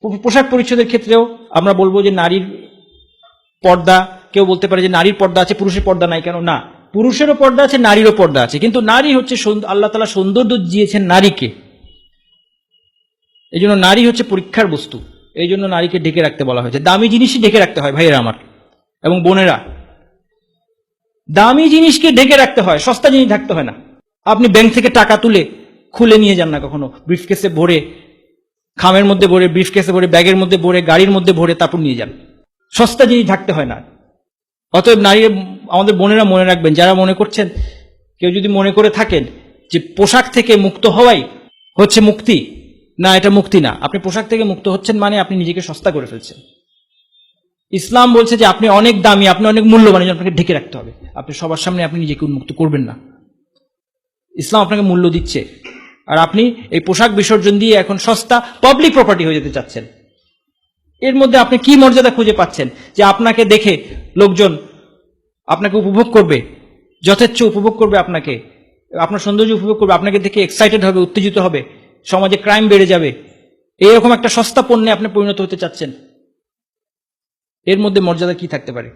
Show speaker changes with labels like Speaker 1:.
Speaker 1: পোশাক পরিচ্ছদের ক্ষেত্রেও আমরা বলবো যে নারীর পর্দা, কেউ বলতে পারে যে নারীর পর্দা আছে পুরুষের পর্দা নাই কেন, না, পুরুষেরও পর্দা আছে নারীরও পর্দা আছে, কিন্তু নারী হচ্ছে আল্লাহ তাআলা সৌন্দর্য দিয়েছেন নারীকে, এই জন্য নারী হচ্ছে পরীক্ষার বস্তু, এই জন্য নারীকে ঢেকে রাখতে বলা হয়েছে। দামি জিনিসই ঢেকে রাখতে হয় ভাইয়েরা আমার এবং বোনেরা, দামি জিনিসকে ঢেকে রাখতে হয়, সস্তা জিনিস ঢাকতে হয় না। আপনি ব্যাংক থেকে টাকা তুলে খুলে নিয়ে যান না কখনো, ব্রিফকেসে ভরে, খামের মধ্যে ভরে, ব্রিফকেসে ভরে, ব্যাগের মধ্যে ভরে, গাড়ির মধ্যে ভরে তারপর নিয়ে যান, সস্তা জিনিস ঢাকতে হয় না। অতএব নারী, আমাদের বোনেরা মনে রাখবেন, যারা মনে করছেন, কেউ যদি মনে করে থাকেন যে পোশাক থেকে মুক্ত হওয়াই হচ্ছে মুক্তি, না, এটা মুক্তি না। আপনি পোশাক থেকে মুক্ত হচ্ছেন মানে আপনি নিজেকে সস্তা করে ফেলছেন। ইসলাম বলছে যে আপনি অনেক দামি, আপনি অনেক মূল্যবান, আপনাকে ঢেকে রাখতে হবে, আপনি সবার সামনে আপনি নিজেকে উন্মুক্ত করবেন না। ইসলাম আপনাকে মূল্য দিচ্ছে, আর আপনি এই পোশাক বিসর্জন দিয়ে এখন সস্তা পাবলিক প্রপার্টি হয়ে যেতে চাচ্ছেন। এর মধ্যে আপনি কি মর্যাদা খুঁজে পাচ্ছেন যে আপনাকে দেখে লোকজন আপনাকে উপভোগ করবে, যথেচ্ছ উপভোগ করবে, আপনাকে, আপনার সৌন্দর্য উপভোগ করবে, আপনাকে দেখে এক্সাইটেড হবে, উত্তেজিত হবে, সমাজে ক্রাইম বেড়ে যাবে, এইরকম একটা সস্তা পণ্যে আপনি পরিণত হতে চাচ্ছেন? এর মধ্যে মর্যাদা কি থাকতে পারে?